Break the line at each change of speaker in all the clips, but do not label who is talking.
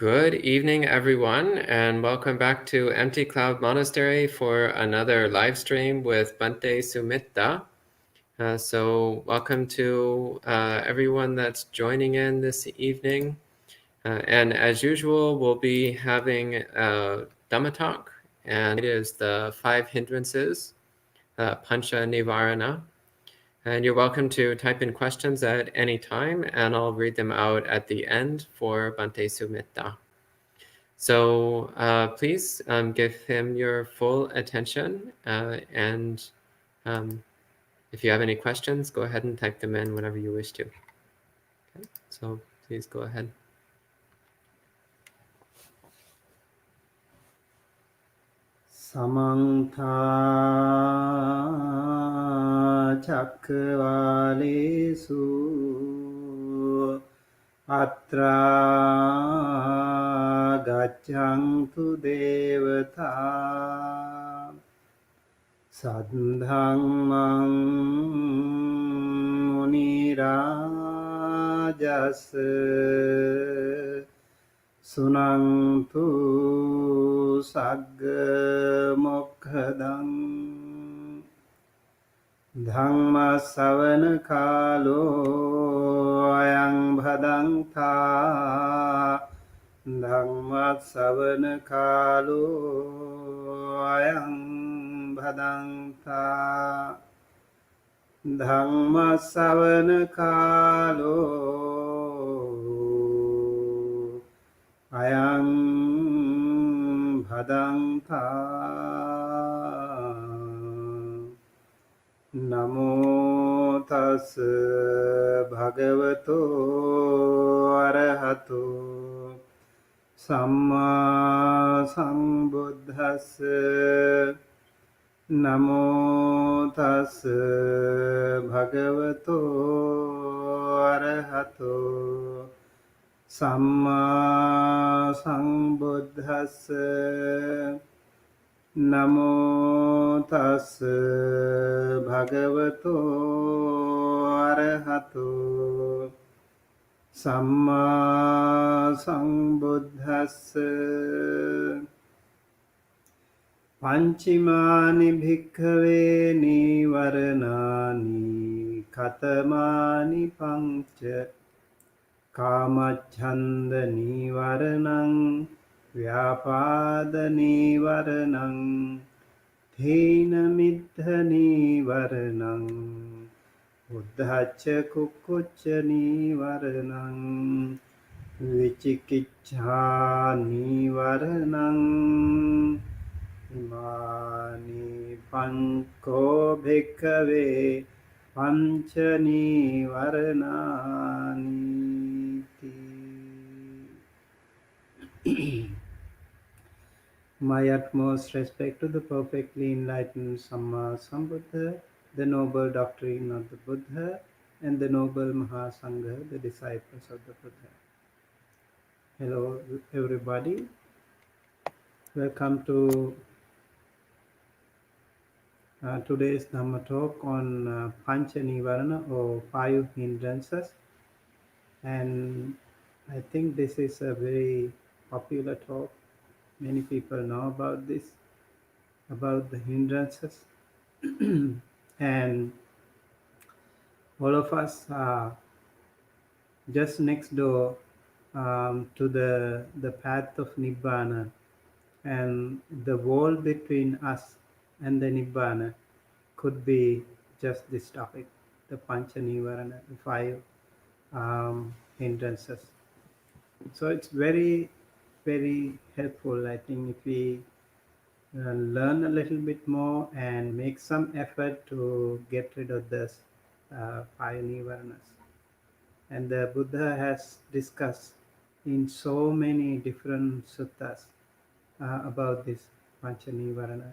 Good evening, everyone, and welcome back to Empty Cloud Monastery for another live stream with Bhante Sumitta. So welcome to everyone that's joining in this evening. And as usual, we'll be having a Dhamma talk, and it is the 5 hindrances, pañca-nīvaraṇa. And you're welcome to type in questions at any time, and I'll read them out at the end for Bhante Sumitta. So please give him your full attention, and if you have any questions, go ahead and type them in whenever you wish to. Okay, so please go ahead.
Samantha Chakravalesu Atra Gachantu Devata Sadhangmang Munirajas Sunantu Sagga Mokkhadan Dhamma Savana Kalo Ayang Bhadantha Dhamma Savana Kalo Ayang Bhadantha Dhamma Savana Kalo Ayang Bhadantha Namo Tassa Bhagavato Arahato Samma Sambuddhassa Namo Tassa Bhagavato Arahato Samma Sambuddhassa Namo Tassa Bhagavato Arahato Samma Sambuddhassa Panchimani bhikkhave nivaranani katamani pañca Kāmacchanda nīvaraṇaṃ vyapada nīvaraṇaṃ thena middha nīvaraṇaṃ uddhacca kukkucca nīvaraṇaṃ vicikicchā nīvaraṇaṃ imāni pañco bhikkhave pañca nīvaraṇāni. My utmost respect to the perfectly enlightened Samma Sambuddha, the noble doctrine of the Buddha, and the noble Mahasangha, the disciples of the Buddha. Hello, everybody. Welcome to today's Dhamma talk on pañca-nīvaraṇa, or 5 hindrances. And I think this is a very popular talk. Many people know about this, about the hindrances. And all of us are just next door to the path of Nibbana. And the wall between us and the Nibbana could be just this topic, the pañca-nīvaraṇa, the 5 hindrances. So it's very, very helpful, I think, if we learn a little bit more and make some effort to get rid of this 5 nivaranas. And the Buddha has discussed in so many different suttas about this pañca-nīvaraṇa.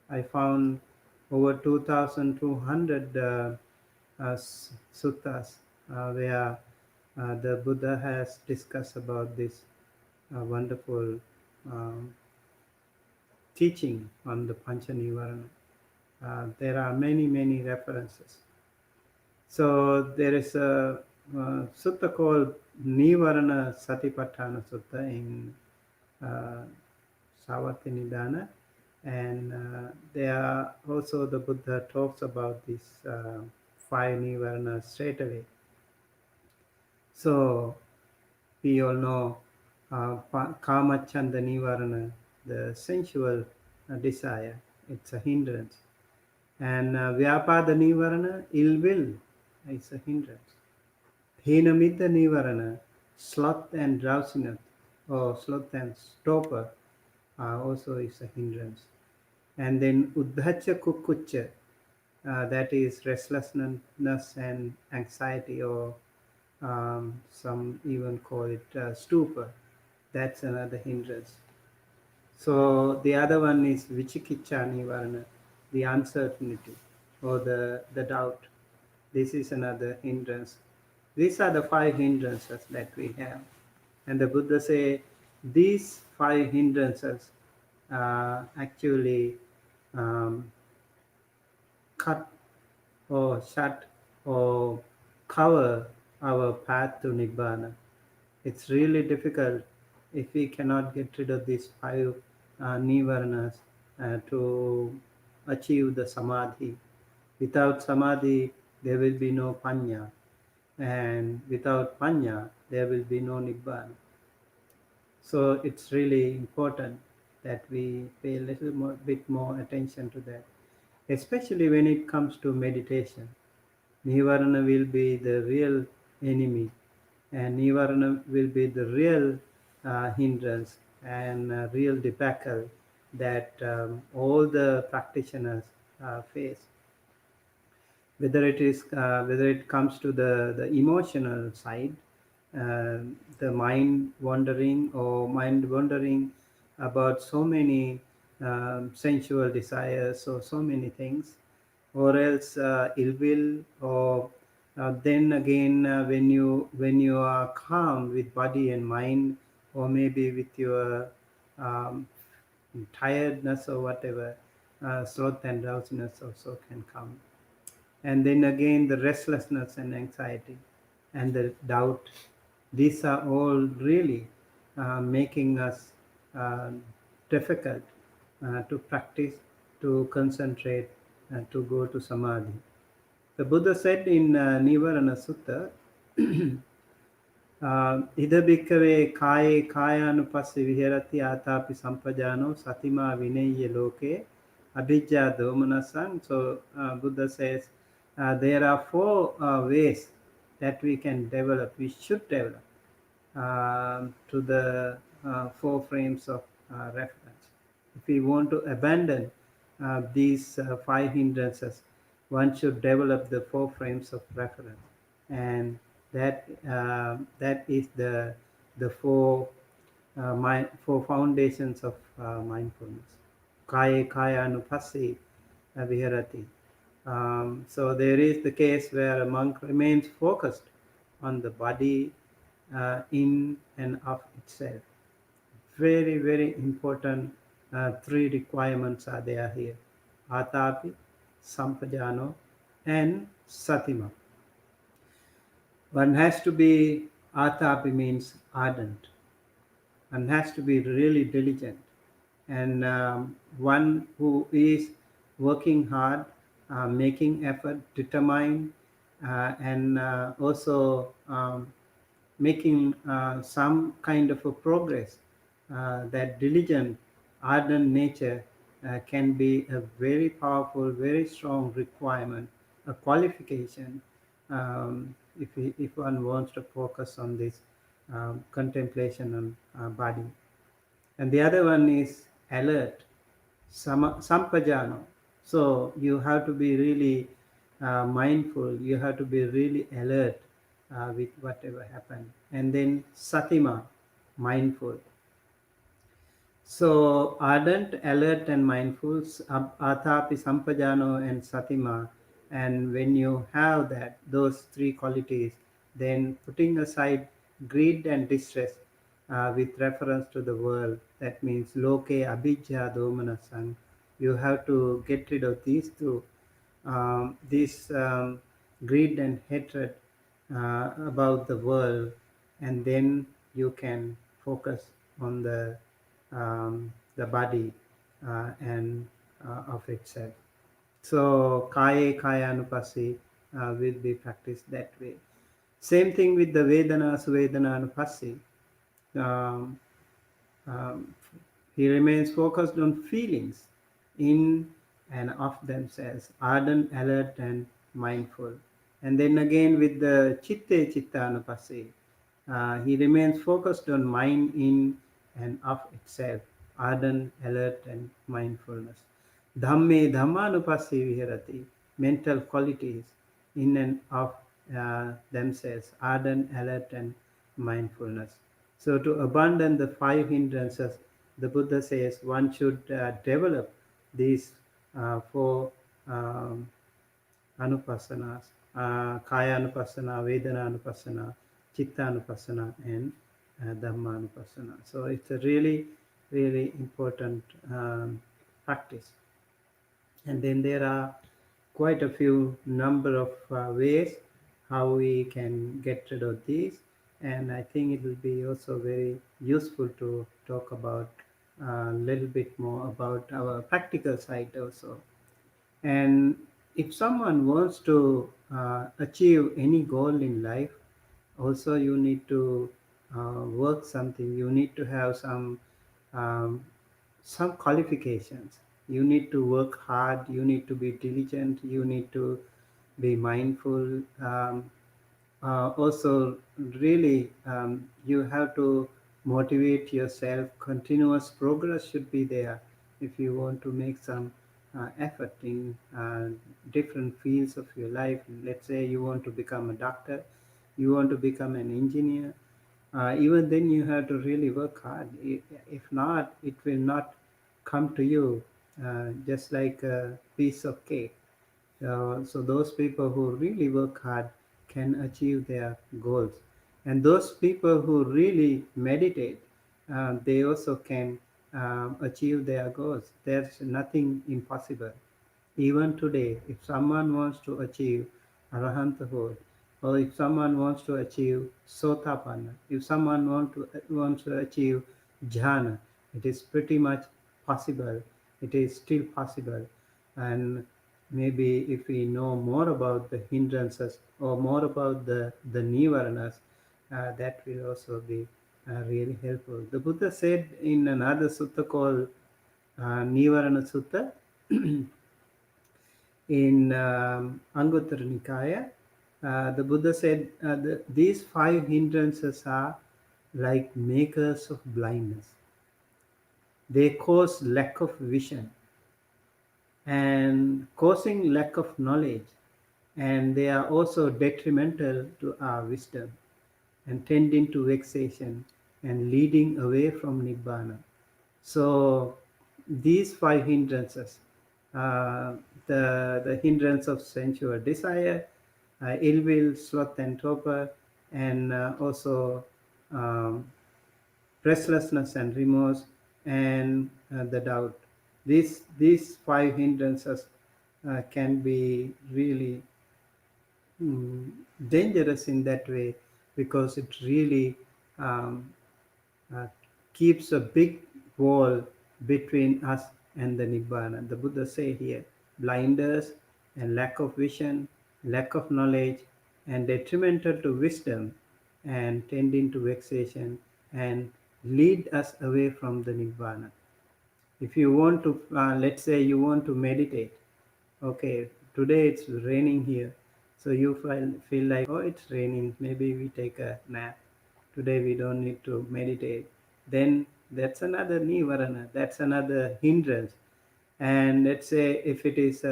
I found over 2,200 suttas where the Buddha has discussed about this wonderful teaching on the pañca-nīvaraṇa. There are many references. So there is a sutta called Nivarana Satipatthana Sutta in uh, Savatthi-Nidāna, and there also the Buddha talks about these five Nivaranas straight away. So we all know Kamachanda Nivarana, the sensual desire, it's a hindrance. And Vyapada Nivarana, ill will, is a hindrance. Hinamita Nivarana, sloth and drowsiness, or sloth and stupor, also is a hindrance. And then Uddhacha Kukucha, that is restlessness and anxiety, or some even call it stupor. That's another hindrance. So the other one is Vichikicha Nivarana, the uncertainty or the doubt. This is another hindrance. These are the five hindrances that we have. And the Buddha say these five hindrances actually um, cut or shut or cover our path to Nibbana. It's really difficult if we cannot get rid of these five nivaranas to achieve the samadhi. Without samadhi, there will be no panya, and without panya, there will be no nibbana. So it's really important that we pay a little bit more attention to that, especially when it comes to meditation. Nivarana will be the real enemy, and Nivarana will be the real hindrance and real debacle that all the practitioners face. Whether it comes to the emotional side, uh, the mind wandering about so many sensual desires or so many things, or else ill will, or then again when you are calm with body and mind, or maybe with your um, tiredness or whatever, sloth and drowsiness also can come. And then again the restlessness and anxiety and the doubt, these are all really making us uh, difficult to practice, to concentrate, to go to samadhi. The Buddha said in Nivarana Sutta, Ida bhikkhave kāye kāyanupassī viharati ātāpi sampajāno satimā vinayya loke abhijjā domanasang. So Buddha says there are four ways that we can develop, we should develop to the four frames of reference. If we want to abandon these five hindrances, one should develop the four frames of reference, and that is the four foundations of mindfulness. Kaya anupassī viharati. So there is the case where a monk remains focused on the body in and of itself. Very, very important three requirements are there here: Atapi, Sampajano, and Satima. One has to be, Atapi means ardent. One has to be really diligent. And one who is working hard, making effort, determined, and also making some kind of a progress. That diligent, ardent nature can be a very powerful, very strong requirement, a qualification, if one wants to focus on this contemplation on body. And the other one is alert, sampajano. So you have to be really mindful, you have to be really alert with whatever happened. And then satima, mindful. So ardent, alert, and mindful, atapi, sampajano, and satima. And when you have those three qualities, then putting aside greed and distress with reference to the world, that means loke abhijja domanasang, you have to get rid of these two, greed and hatred, about the world, and then you can focus on the body and of itself. So kaya anupassi will be practiced that way. Same thing with the Vedana anupassi. Um, um, he remains focused on feelings in and of themselves, ardent, alert, and mindful. And then again with the Chitta Anupassi, he remains focused on mind in and of itself, ardent, alert, and mindfulness. Dhammanupassi Viharati, mental qualities in and of themselves, ardent, alert, and mindfulness. So, to abandon the five hindrances, the Buddha says one should develop these four um, anupasanas, kaya anupasana, vedana anupasana, chitta anupasana, and dhamma anupasana. So it's a really, really important practice. And then there are quite a few number of ways how we can get rid of these, and I think it will be also very useful to talk about a little bit more about our practical side also. And if someone wants to achieve any goal in life, also you need to work something. You need to have um, some qualifications. You need to work hard. You need to be diligent. You need to be mindful. Also, really, you have to motivate yourself. Continuous progress should be there if you want to make some effort in different fields of your life. Let's say you want to become a doctor, you want to become an engineer. Even then, you have to really work hard. If not, it will not come to you just like a piece of cake. So those people who really work hard can achieve their goals, and those people who really meditate, they also can achieve their goals. There's nothing impossible. Even today, if someone wants to achieve arahanthood, or if someone wants to achieve sotapanna, if someone wants to achieve jhana, it is pretty much possible. It is still possible. And maybe if we know more about the hindrances or more about the nivaranas, that will also be really helpful. The Buddha said in another sutta called Nivarana Sutta, in Anguttara Nikāya, the Buddha said these five hindrances are like makers of blindness. They cause lack of vision and causing lack of knowledge, and they are also detrimental to our wisdom and tending to vexation and leading away from Nibbana. So these five hindrances, uh, the hindrance of sensual desire, ill will, sloth and torpor, and also um, restlessness and remorse, and the doubt. These five hindrances can be really dangerous in that way, because it really um, uh, keeps a big wall between us and the Nibbana. The Buddha say here, blinders and lack of vision, lack of knowledge, and detrimental to wisdom, and tending to vexation, and lead us away from the Nibbana. If you want to, let's say you want to meditate, okay, today it's raining here, so you feel like, oh, it's raining, maybe we take a nap. Today we don't need to meditate. Then that's another nivarana, that's another hindrance. And let's say if it is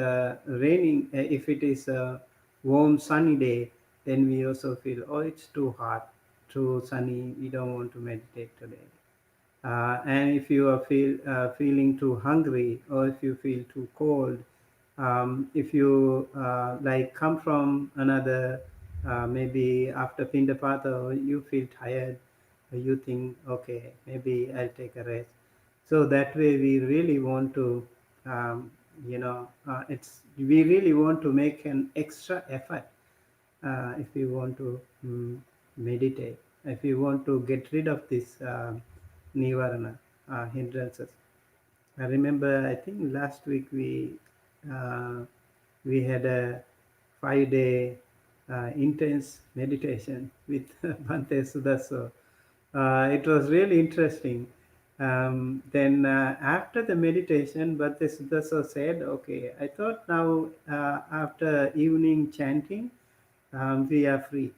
raining, if it is a warm sunny day, then we also feel, oh, it's too hot, too sunny, we don't want to meditate today. And if you are feeling too hungry, or if you feel too cold, if you like come from another, maybe after Pindapata, you feel tired, you think, okay, maybe I'll take a rest. So that way we really want to, it's we really want to make an extra effort if you want to meditate, if you want to get rid of this nivarana, hindrances. I remember, I think last week uh, we had a 5 day intense meditation with Bhante Sudaso. It was really interesting. Then after the meditation, Bhante Sudaso said, "Okay, I thought now after evening chanting, we are free."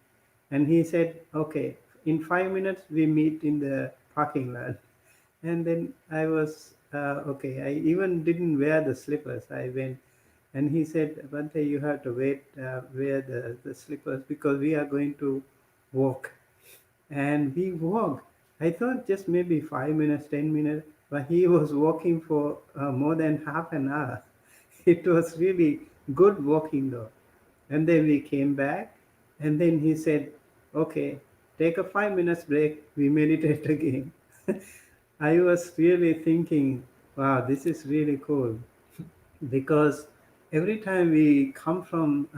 And he said, "Okay, in 5 minutes we meet in the parking lot." And then I was okay. I even didn't wear the slippers. I went, and he said, "Bante, you have to wear the slippers because we are going to walk." And we walked. I thought just maybe 5 minutes, 10 minutes, but he was walking for more than half an hour. It was really good walking though. And then we came back, and then he said, "Okay, take a 5 minutes break. We meditate again." I was really thinking, wow, this is really cool, because every time we come from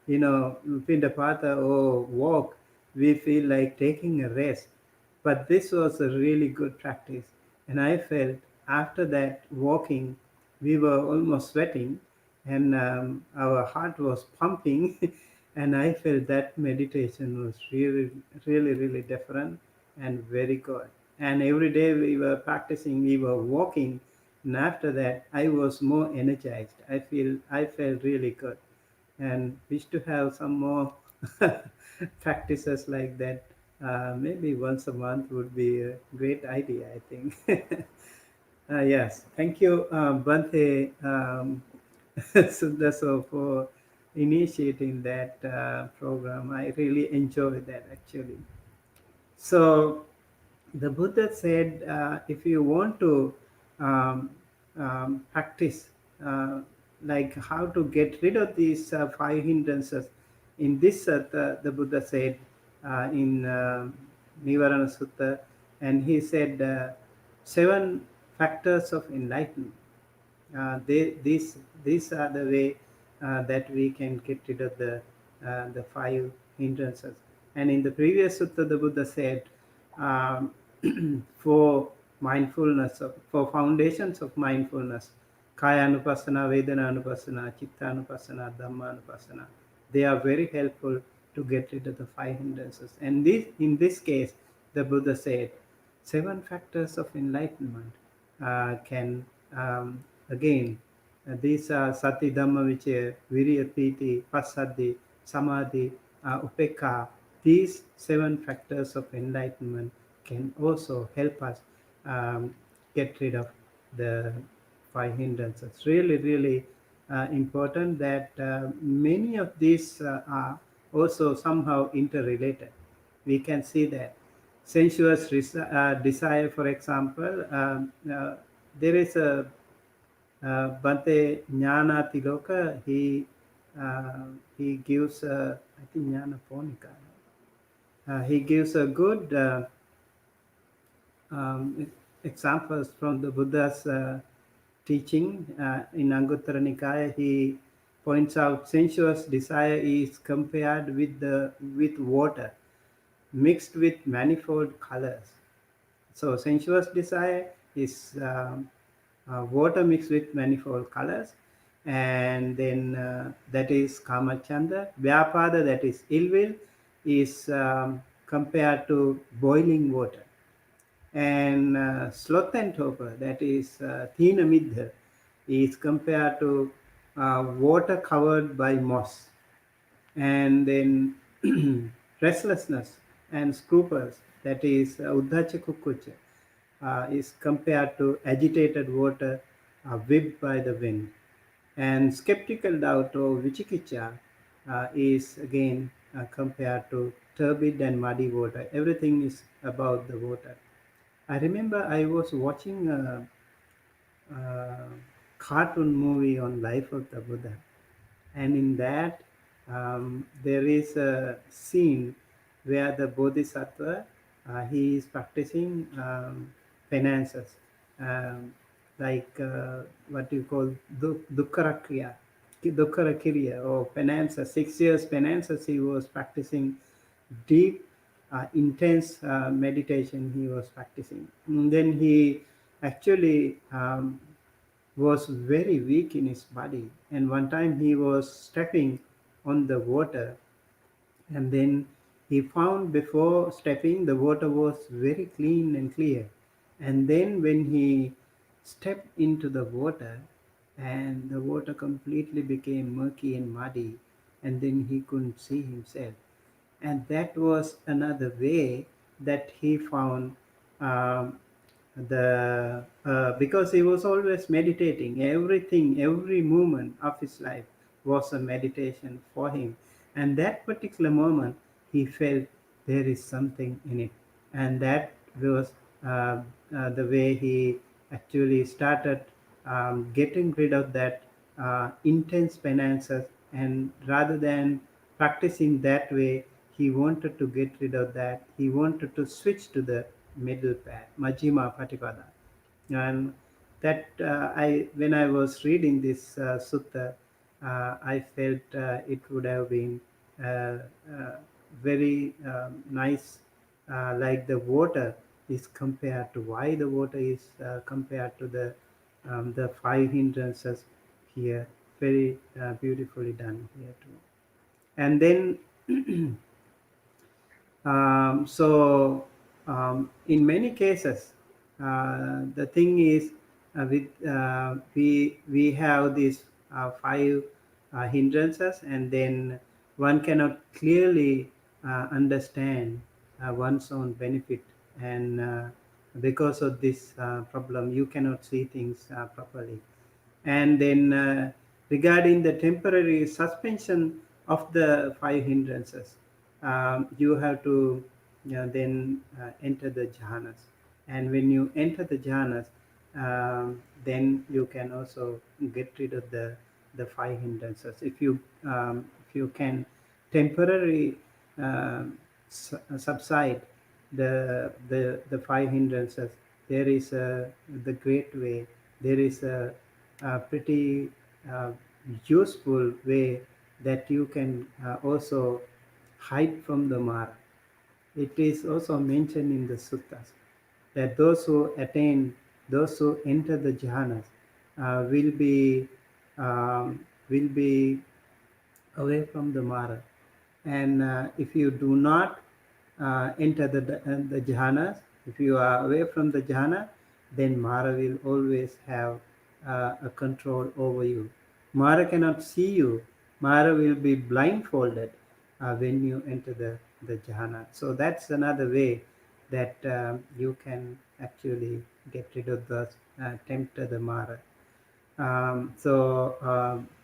Pindapata or walk, we feel like taking a rest. But this was a really good practice, and I felt after that walking, we were almost sweating, and our heart was pumping. And I felt that meditation was really, really, really different and very good. And every day we were practicing, we were walking, and after that I was more energized. I felt really good, and wish to have some more practices like that. Maybe once a month would be a great idea, I think. Yes, thank you, Bante Sundaso, for initiating that program. I really enjoyed that actually. So the Buddha said, if you want to um, practice, like how to get rid of these five hindrances, in this the Buddha said in Nivarana Sutta, and he said 7 factors of enlightenment. These are the way that we can get rid of the five hindrances. And in the previous sutta, the Buddha said, um, for for foundations of mindfulness, kaya anupassana, vedana anupassana, chitta anupassana, dhamma anupassana, they are very helpful to get rid of the five hindrances. And in this case, the Buddha said 7 factors of enlightenment can again, these are sati, dhamma, vichaya, virya, piti, passaddhi, samadhi, upekka. These 7 factors of enlightenment can also help us um, get rid of the five hindrances. Really, really important that many of these are also somehow interrelated. We can see that sensuous desire, for example, there is a Bhante Jnana Tiloka. He gives I think Jnana Ponika. He gives a good examples from the Buddha's teaching in Anguttara Nikāya. He points out sensuous desire is compared with water mixed with manifold colors. So sensuous desire is water mixed with manifold colors, and then that is kamachanda. Vyapada, that is ill will, is compared to boiling water. And sloth and torpor, that is thina middha, is compared to water covered by moss. And then restlessness and scruples, that is uddhacha kukucha, is compared to agitated water whipped by the wind. And skeptical doubt or vichikicha is again compared to turbid and muddy water. Everything is about the water. I remember I was watching a cartoon movie on life of the Buddha, and in that there is a scene where the Bodhisattva he is practicing penances, um, like what you call dukkha kriya. Dukkara Kiriya or penance, 6 years penances he was practicing deep, intense meditation he was practicing. And then he actually was very weak in his body. And one time he was stepping on the water, and then he found before stepping the water was very clean and clear. And then when he stepped into the water, and the water completely became murky and muddy, and then he couldn't see himself. And that was another way that he found, um, the because he was always meditating. Everything, every moment of his life was a meditation for him. And that particular moment he felt there is something in it. And that was the way he actually started getting rid of that intense penances. And rather than practicing that way, he wanted to get rid of that. He wanted to switch to the middle path, Majjhima Patipada. And that I when I was reading this sutta, I felt it would have been uh, very nice, like the water is compared to, why the water is compared to the five hindrances here. Very beautifully done here too. And then in many cases, the thing is, with we have these five hindrances, and then one cannot clearly understand one's own benefit. And because of this problem, you cannot see things properly. And then regarding the temporary suspension of the five hindrances, you have to then enter the jhanas. And when you enter the jhanas, then you can also get rid of the five hindrances. If you can temporarily subside the five hindrances, there is the great way. There is a pretty uh, useful way that you can also hide from the Mara. It is also mentioned in the suttas that those who enter the jhanas will be away from the Mara. And if you do not enter the jhanas, if you are away from the jhana, then Mara will always have a control over you. Mara cannot see you. Mara will be blindfolded when you enter the jhana. So that's another way that you can actually get rid of the tempter, the Mara.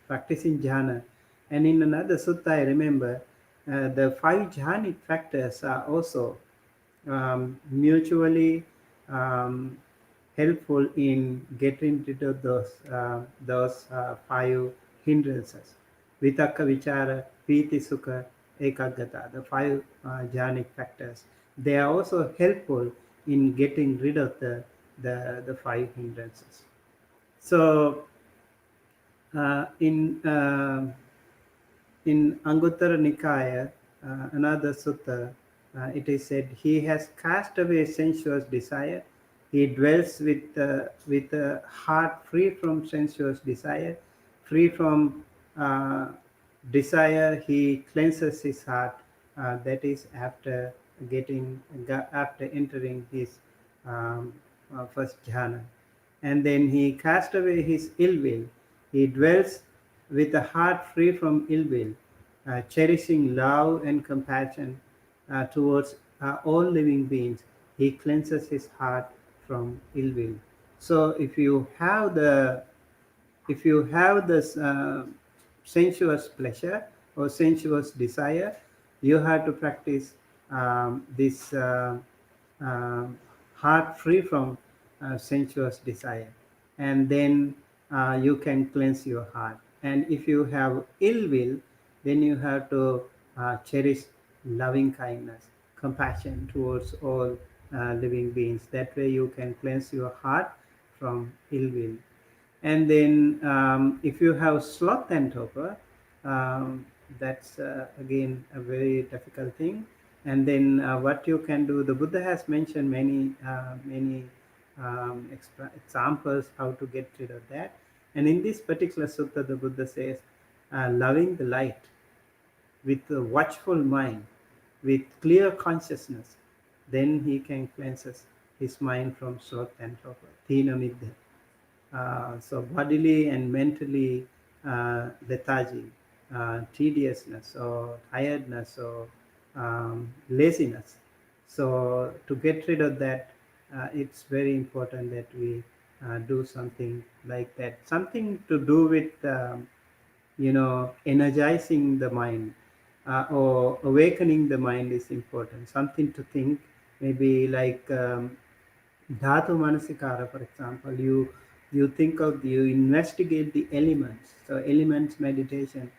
Practicing jhana. And in another sutta, I remember the five jhanic factors are also mutually um, helpful in getting rid of those five hindrances. Vitakka, Vichara, Piti, Sukha, Ekaggata, the five jhanic factors. They are also helpful in getting rid of the five hindrances. So, uh, in uh, in Anguttara Nikāya, another sutta, it is said, he has cast away sensuous desire. He dwells with a heart free from sensuous desire, free from uh, desire. He cleanses his heart. That is after entering his um, first jhana. And then he cast away his ill will. He dwells with a heart free from ill will, cherishing love and compassion towards all living beings. He cleanses his heart from ill will. So if you have this sensuous pleasure or sensuous desire, you have to practice this uh, heart free from sensuous desire, and then you can cleanse your heart. And if you have ill will, then you have to cherish loving kindness, compassion towards all living beings. That way you can cleanse your heart from ill will. And then if you have sloth and torpor, that's again a very difficult thing. And then what you can do, the Buddha has mentioned many examples how to get rid of that. And in this particular sutta, the Buddha says, loving the light with a watchful mind, with clear consciousness, then he can cleanse his mind from sloth and torpor, thina middha. So bodily and mentally lethargy, tediousness or tiredness or laziness. So to get rid of that, it's very important that we do something like that, something to do with energizing the mind, or awakening the mind is important. Something to think, maybe like Dhatu Manasikara, for example, you think of, you investigate the elements. So elements meditation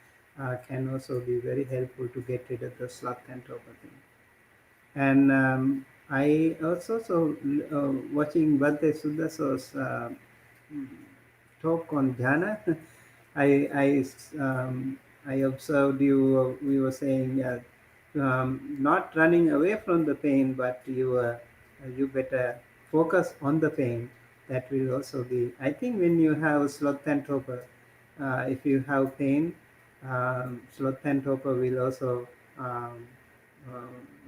can also be very helpful to get rid of the sloth and torpor thing. And I also watching Bhante Sudaso's talk on dhyana. I observed you. We were saying not running away from the pain, but you better focus on the pain. That will also be. I think when you have sloth and torpor, if you have pain, sloth and torpor will also um,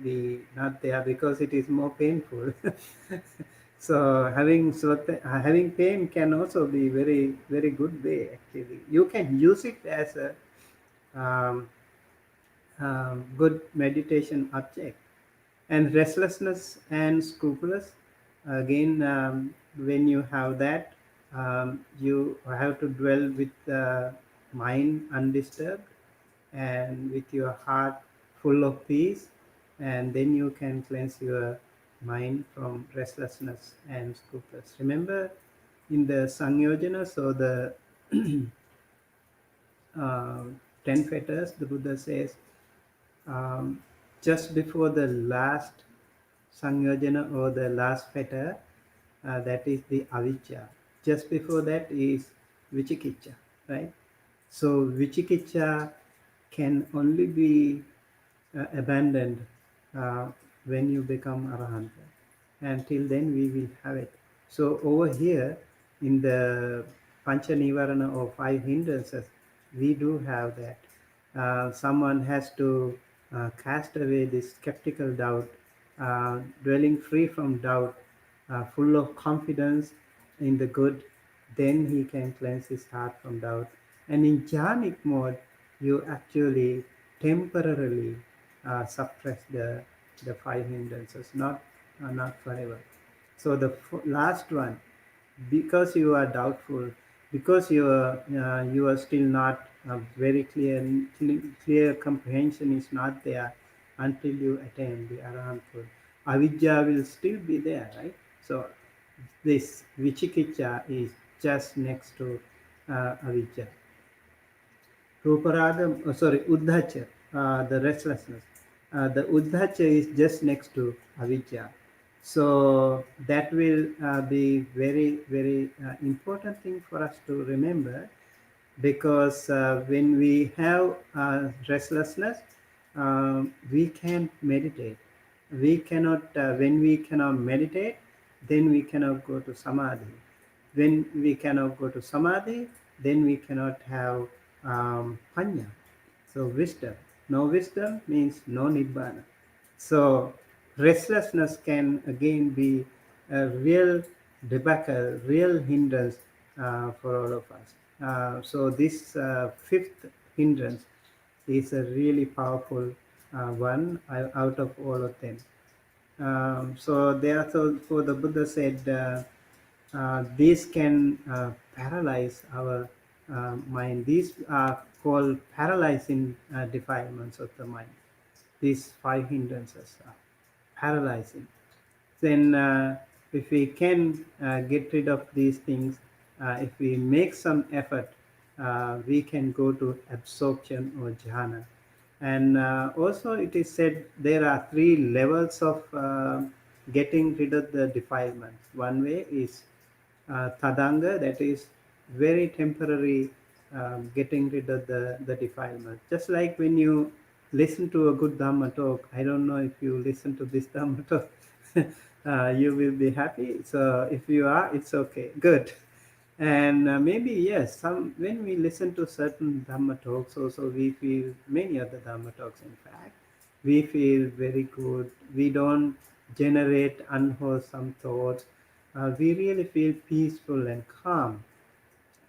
be not there because it is more painful. So having pain can also be very good way. Actually, you can use it as a um, good meditation object. And restlessness and scrupulous, again, when you have that, you have to dwell with the mind undisturbed and with your heart full of peace, and then you can cleanse your mind from restlessness and scrupulous. Remember, in the Sangyojana, so the uh, 10 fetters, the Buddha says, um, just before the last Sangyojana or the last fetter, that is the avijja. Just before that is vichikicha, right? So vichikicha can only be abandoned uh, when you become arahanta. Until then, we will have it. So over here in the pañca-nīvaraṇa or five hindrances, we do have that. Someone has to cast away this skeptical doubt, dwelling free from doubt, full of confidence in the good, then he can cleanse his heart from doubt. And in jhanic mode, you actually temporarily suppress the five hindrances, not forever. So the last one, because you are doubtful, because you are still not very clear comprehension is not there until you attain the arahanthood. Avidya will still be there, right? So this vichikicha is just next to avidya. Ruparagam, Uddhacha, the restlessness. The Uddhacha is just next to Avijja. So that will be very important thing for us to remember, because when we have restlessness, we can't meditate. We cannot, when we cannot meditate, then we cannot go to samadhi. When we cannot go to samadhi, then we cannot have panya, so wisdom. No wisdom means no nibbana. So restlessness can again be a real debacle, real hindrance for all of us. So this fifth hindrance is a really powerful one out of all of them. So therefore the Buddha said these can paralyze our mind. These are called paralyzing defilements of the mind. These five hindrances are paralyzing. Then if we can get rid of these things, if we make some effort, we can go to absorption or jhana. And also it is said there are three levels of getting rid of the defilements. One way is tadanga, that is very temporary, getting rid of the defilement. Just like when you listen to a good Dhamma talk, I don't know if you listen to this Dhamma talk, you will be happy. So if you are, it's okay, good. And maybe yes, some when we listen to certain Dhamma talks, also we feel many other Dhamma talks. In fact, we feel very good. We don't generate unwholesome thoughts. We really feel peaceful and calm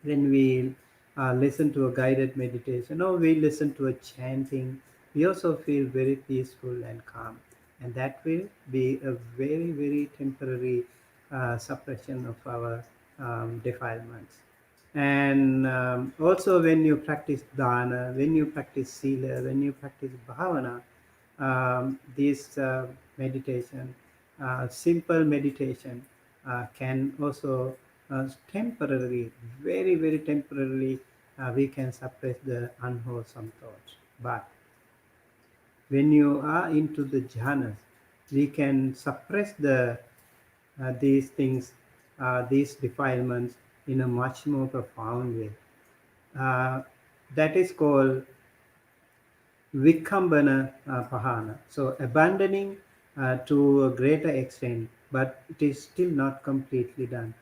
when we listen to a guided meditation or we listen to a chanting. We also feel very peaceful and calm, and that will be a very, very temporary suppression of our defilements. And also, when you practice dana, when you practice sila, when you practice bhavana, this meditation, simple meditation, can also temporarily, very, very temporarily, we can suppress the unwholesome thoughts. But when you are into the jhanas, we can suppress these things, these defilements in a much more profound way. Uh, that is called Vikambana Pahana. So abandoning to a greater extent, but it is still not completely done.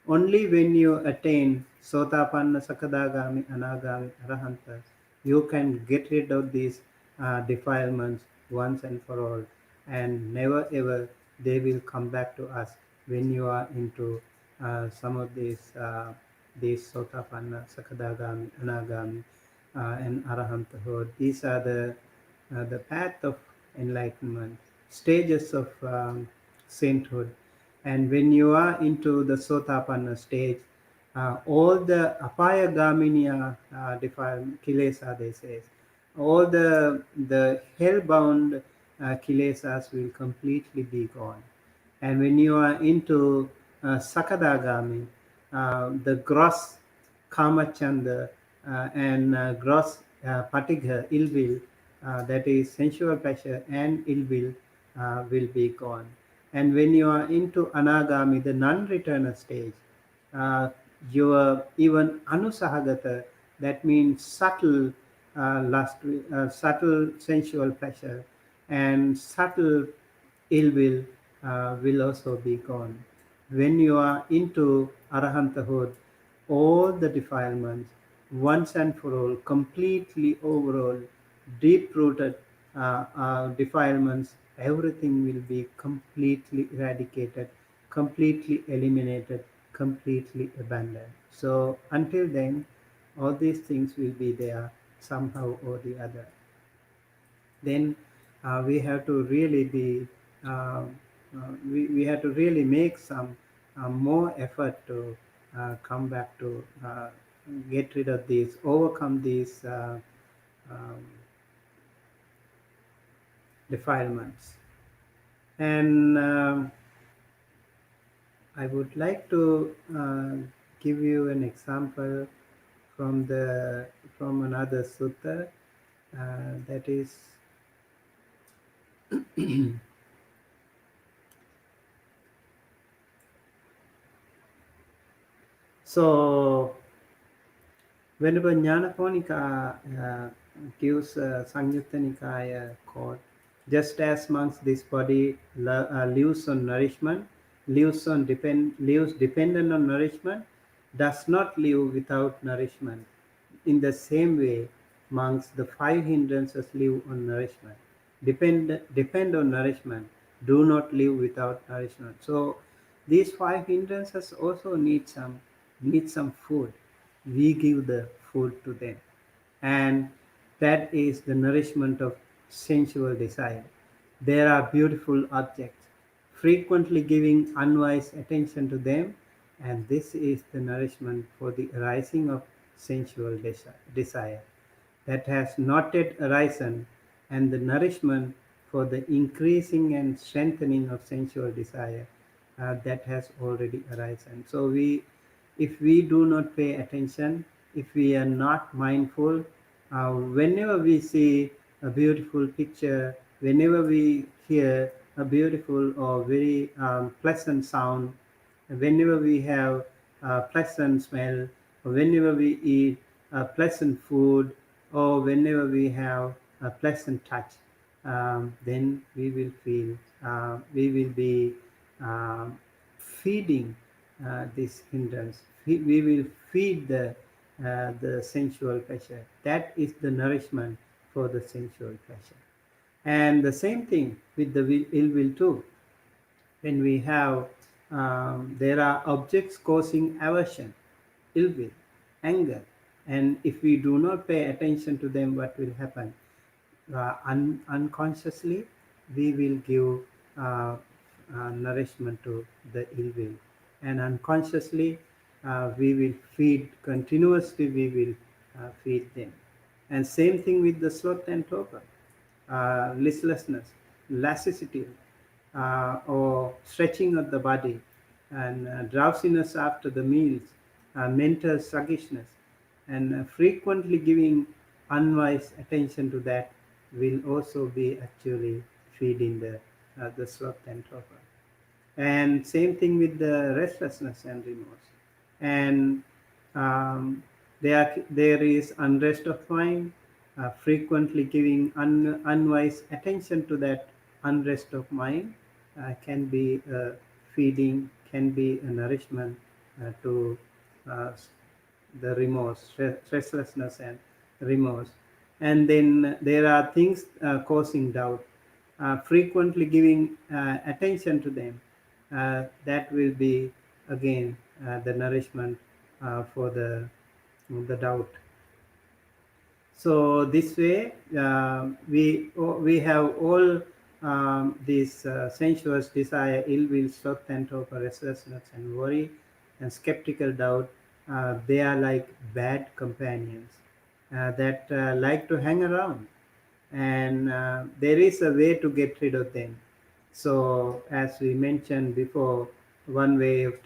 Only when you attain Sotapanna, Sakadagami, Anagami, Arahanta, you can get rid of these defilements once and for all, and never ever they will come back to us when you are into some of these Sotapanna, Sakadagami, Anagami, and Arahanthood. These are the path of enlightenment, stages of sainthood. And when you are into the Sotapanna stage, all the apayagaminya defilement, kilesa, they say, all the hell-bound kilesas will completely be gone. And when you are into Sakadagami, the gross Kamachanda and gross Patigha, ill will, that is sensual pleasure and ill will be gone. And when you are into Anagami, the non-returner stage, uh, your even Anusahagata, that means subtle lust, subtle sensual pleasure, and subtle ill will also be gone. When you are into Arahanthood, all the defilements, once and for all, completely overall, deep rooted defilements, everything will be completely eradicated, completely eliminated, completely abandoned. So until then, all these things will be there somehow or the other. Then we have to really be we have to really make some more effort to come back to get rid of these, overcome these um, defilements. And I would like to give you an example from the from another sutta, that is so whenever Nyanaponika gives Samyutta Nikāya quote, just as monks this body lives on nourishment, lives dependent on nourishment, does not live without nourishment. In the same way, monks, the five hindrances live on nourishment, depend on nourishment, do not live without nourishment. So these five hindrances also need some food. We give the food to them, and that is the nourishment of sensual desire. There are beautiful objects, frequently giving unwise attention to them, and this is the nourishment for the arising of sensual desire that has not yet arisen, and the nourishment for the increasing and strengthening of sensual desire that has already arisen. So if we do not pay attention, if we are not mindful, whenever we see a beautiful picture, whenever we hear a beautiful or very pleasant sound, whenever we have a pleasant smell, or whenever we eat pleasant food, or whenever we have a pleasant touch, then we will feel, we will be feeding this hindrance. We will feed the sensual pleasure. That is the nourishment for the sensual pleasure. And the same thing with the ill will too. When we have, there are objects causing aversion, ill will, anger, and if we do not pay attention to them, what will happen? Unconsciously, we will give nourishment to the ill will, and unconsciously, we will feed continuously. We will feed them, and same thing with the sloth and torpor, listlessness, lassitude, or stretching of the body, and drowsiness after the meals, mental sluggishness, and frequently giving unwise attention to that will also be actually feeding the sloth and torpor. And same thing with the restlessness and remorse. And there is unrest of mind, frequently giving unwise attention to that unrest of mind can be feeding, can be a nourishment to uh, the remorse, restlessness and remorse. And then there are things causing doubt, frequently giving attention to them, that will be again the nourishment for the doubt. So this way, we have all these sensuous desire, ill will, sloth and torpor, restlessness and worry, and skeptical doubt. They are like bad companions that like to hang around, and there is a way to get rid of them. So, as we mentioned before, one way of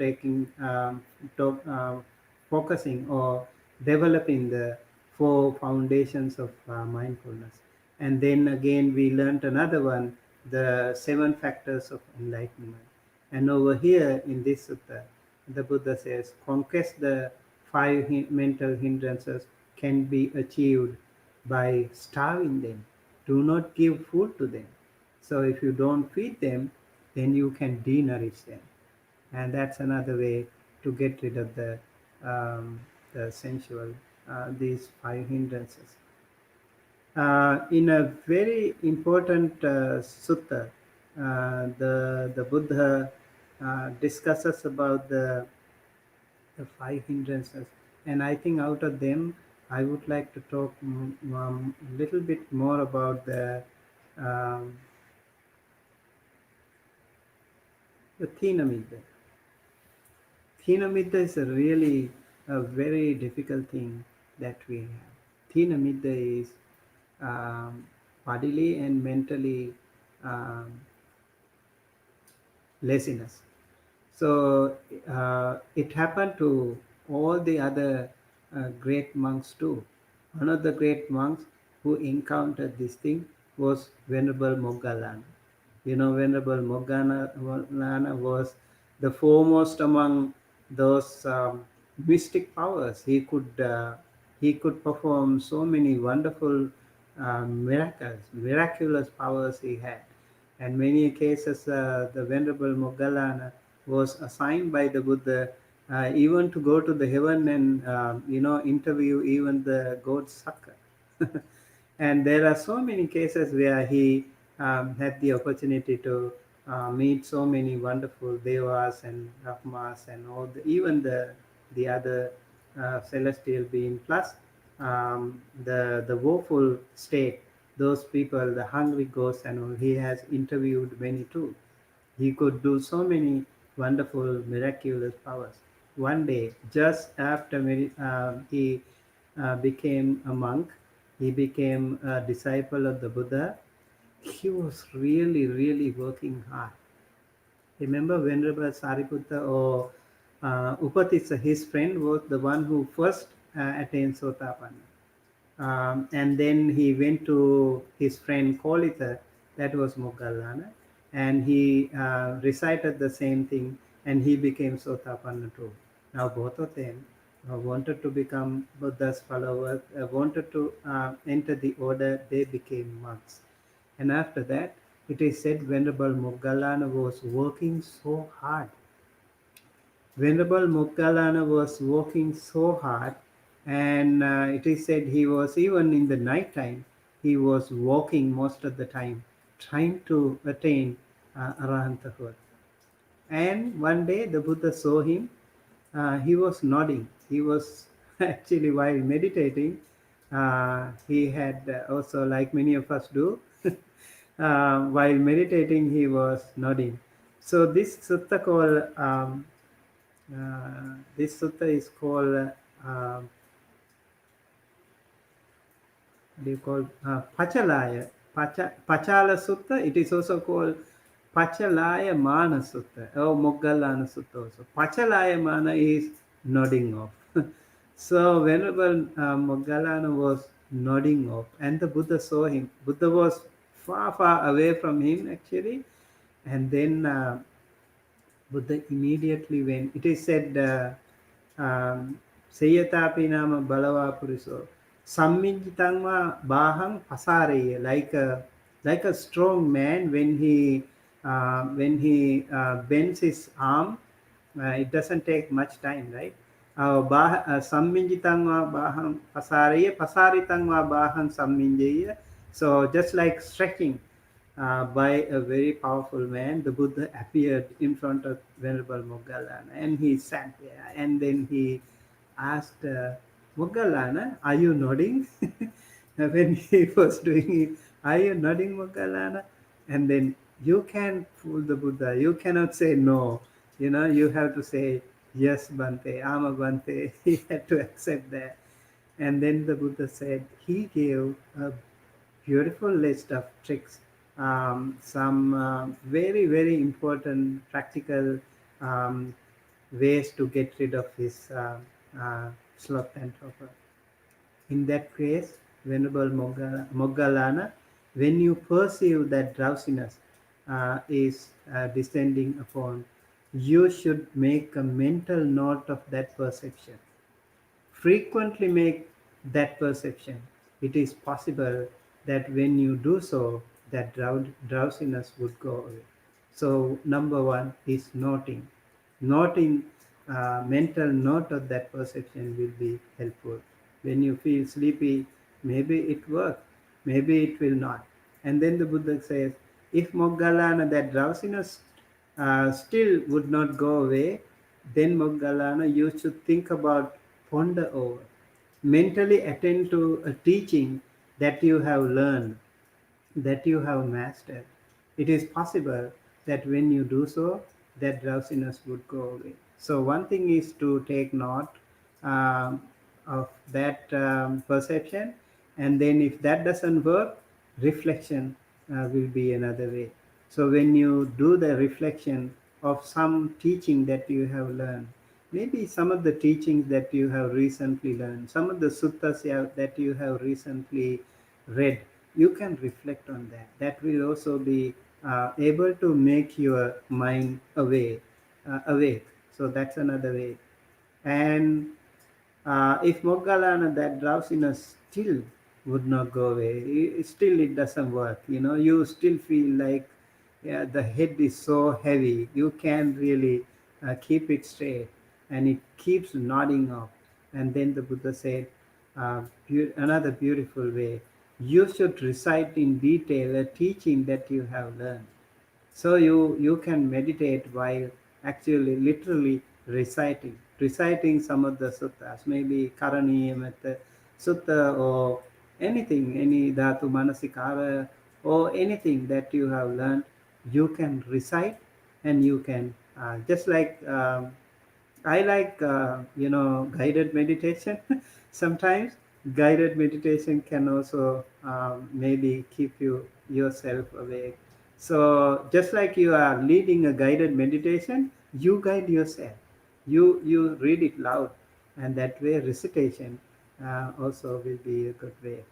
focusing or developing the four foundations of mindfulness. And then again, we learned another one, the seven factors of enlightenment. And over here in this sutta, the Buddha says, conquest the five mental hindrances can be achieved by starving them. Do not give food to them. So if you don't feed them, then you can de-nourish them, and that's another way to get rid of the sensual, these five hindrances. In a very important sutta, the Buddha discusses about the five hindrances, and I think out of them, I would like to talk a little bit more about um, the Thinamidda. Thinamidda is really a very difficult thing that we have. Thinamidda is bodily and mentally um, laziness. So it happened to all the other great monks too. One of the great monks who encountered this thing was Venerable Moggallana. You know, Venerable Moggallana was the foremost among those mystic powers. He could perform so many wonderful miracles, miraculous powers he had. And many cases, the Venerable Moggallana was assigned by the Buddha even to go to the heaven and interview even the god Sakka. And there are so many cases where he had the opportunity to meet so many wonderful devas and brahmas and all even the other celestial being, plus the woeful state, those people, the hungry ghosts and all. He has interviewed many too. He could do so many wonderful miraculous powers. One day, just after he became a monk, he became a disciple of the Buddha. He was really, really working hard. Remember, Venerable Sariputta or Upatissa, his friend, was the one who first attained Sotapanna. And then he went to his friend Kolita, that was Moggallana, and he recited the same thing, and he became Sotapanna too. Now both of them wanted to become Buddha's followers, wanted to enter the order, they became monks. And after that, it is said Venerable Moggallana was working so hard. Venerable Moggallana was working so hard, and it is said he was, even in the night time, he was walking most of the time, trying to attain Arahanthood. And one day the Buddha saw him. He was nodding. He was actually, while meditating, he had also, like many of us do, while meditating, he was nodding. So this sutta is called what do you call Pachalaya, Pachala Sutta. It is also called Pachalaya Mana Sutta or Moggallana Sutta also. Pachalaya Mana is nodding off. So Venerable Moggallana was nodding off, and the Buddha saw him. Buddha was far, far away from him actually, and then Buddha immediately went. It is said, Seyatapi nama balava puriso sammijitangma bahang pasare, like a strong man when he bends his arm, it doesn't take much time, right? Samminjitangva bahang pasaraya pasaritangva bahang samminjaya. So just like stretching by a very powerful man, the Buddha appeared in front of Venerable Moggallana, and he sat there, and then he asked Moggallana, "Are you nodding?" When he was doing it, "Are you nodding, Moggallana?" And then you can't fool the Buddha. You cannot say no. You have to say, "Yes, Bhante, I'm a Bhante." He had to accept that. And then the Buddha said, he gave a beautiful list of tricks, some very, very important practical ways to get rid of his sloth and torpor. In that case, Venerable Moggallana, when you perceive that drowsiness is descending upon, you should make a mental note of that perception. Frequently make that perception. It is possible that when you do so, that drowsiness would go away. So number one is noting. Noting, mental note of that perception will be helpful. When you feel sleepy, maybe it works, maybe it will not. And then the Buddha says, if Moggallana, that drowsiness still would not go away, then Moggallana, you should think about, ponder over, mentally attend to a teaching that you have learned, that you have mastered. It is possible that when you do so, that drowsiness would go away. So one thing is to take note um, of that perception, and then if that doesn't work, reflection will be another way. So when you do the reflection of some teaching that you have learned, maybe some of the teachings that you have recently learned, some of the suttas that you have recently read, you can reflect on that. That will also be able to make your mind awake. So that's another way. And if Moggallana, that drowsiness still would not go away, still it doesn't work. You still feel like, yeah, the head is so heavy, you can't really keep it straight, and it keeps nodding off. And then the Buddha said, another beautiful way, you should recite in detail a teaching that you have learned. So you can meditate while actually literally reciting some of the suttas, maybe Karaniya method sutta, or anything, any Dhatu Manasikara, or anything that you have learned, you can recite, and you can just like I like guided meditation. Sometimes guided meditation can also maybe keep yourself awake. So just like you are leading a guided meditation, you guide yourself. You read it loud, and that way recitation also will be a good way.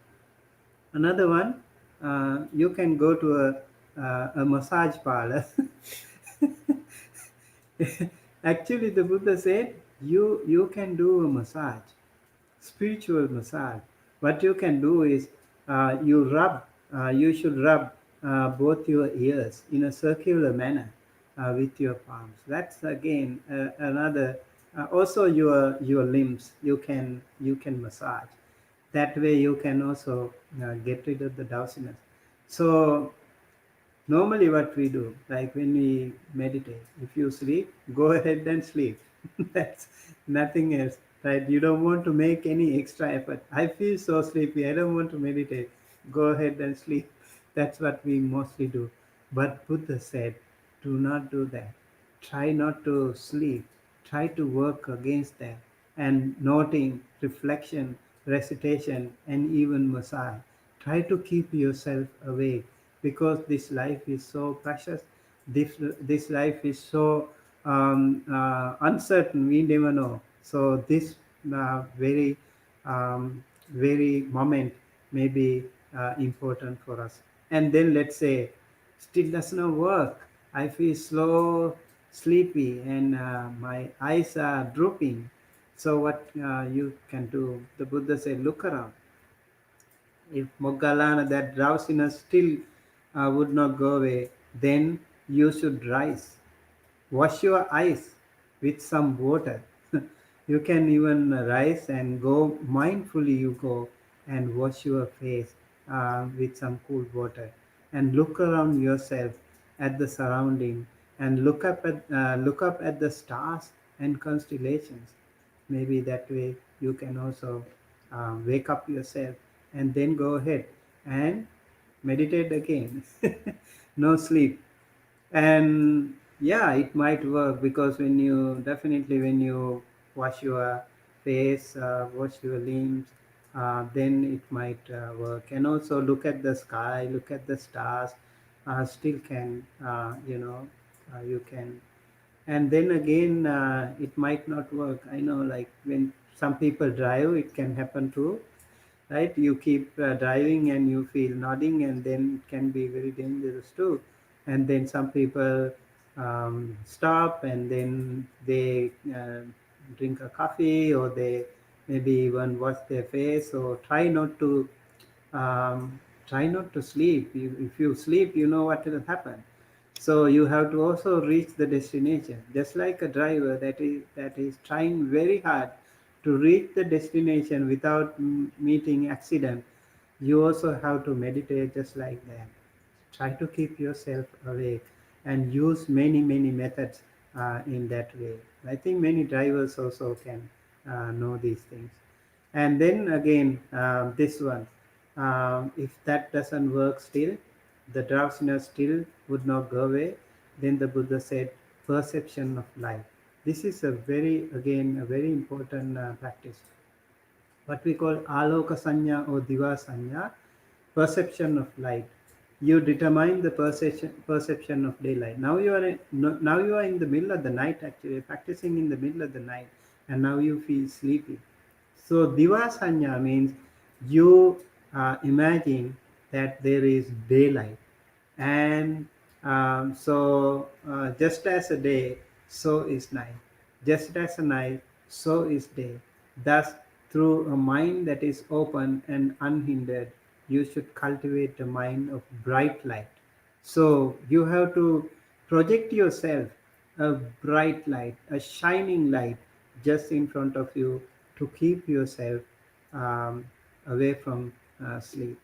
Another one, you can go to a massage parlor. Actually, the Buddha said, You can do a massage, spiritual massage. What you can do is you should rub both your ears in a circular manner with your palms. That's again another. Also, your limbs you can massage. That way, you can also get rid of the drowsiness. So normally what we do, like when we meditate, if you sleep, go ahead and sleep. That's nothing else, right? You don't want to make any extra effort. I feel so sleepy, I don't want to meditate. Go ahead and sleep. That's what we mostly do. But Buddha said, do not do that. Try not to sleep. Try to work against that. And noting, reflection, recitation, and even massage. Try to keep yourself awake, because this life is so precious. This life is so uncertain. We never know. So this very very moment may be important for us. And then let's say still does not work. I feel slow, sleepy, and my eyes are drooping. So what you can do? The Buddha said, look around. If Moggallana, that drowsiness still would not go away, then you should rise. Wash your eyes with some water. You can even rise and go mindfully. You go and wash your face with some cool water, and look around yourself at the surrounding, and look up at the stars and constellations. Maybe that way you can also wake up yourself, and then go ahead and meditate again. No sleep. And yeah, it might work, because when you wash your face, wash your limbs, then it might work. And also look at the sky, look at the stars. Still can you can. And then again, it might not work. I know, like when some people drive, it can happen too, right? You keep driving and you feel nodding, and then it can be very dangerous too. And then some people stop, and then they drink a coffee, or they maybe even wash their face, or um, try not to sleep. If you sleep, you know what will happen. So you have to also reach the destination, just like a driver that is trying very hard to reach the destination without meeting accident. You also have to meditate just like that. Try to keep yourself awake, and use many methods in that way. I think many drivers also can know these things. And then again, this one, if that doesn't work still, the drowsiness still would not go away, then the Buddha said, perception of light. This is a very important practice, what we call aloka sanya or diva sanya, perception of light. You determine the perception of daylight. Now you are in the middle of the night, actually practicing in the middle of the night, and now you feel sleepy. So diva sanya means you imagine that there is daylight, and just as a day, so is night. Just as a night, so is day. Thus, through a mind that is open and unhindered, you should cultivate a mind of bright light. So you have to project yourself a bright light, a shining light just in front of you, to keep yourself um, away from sleep.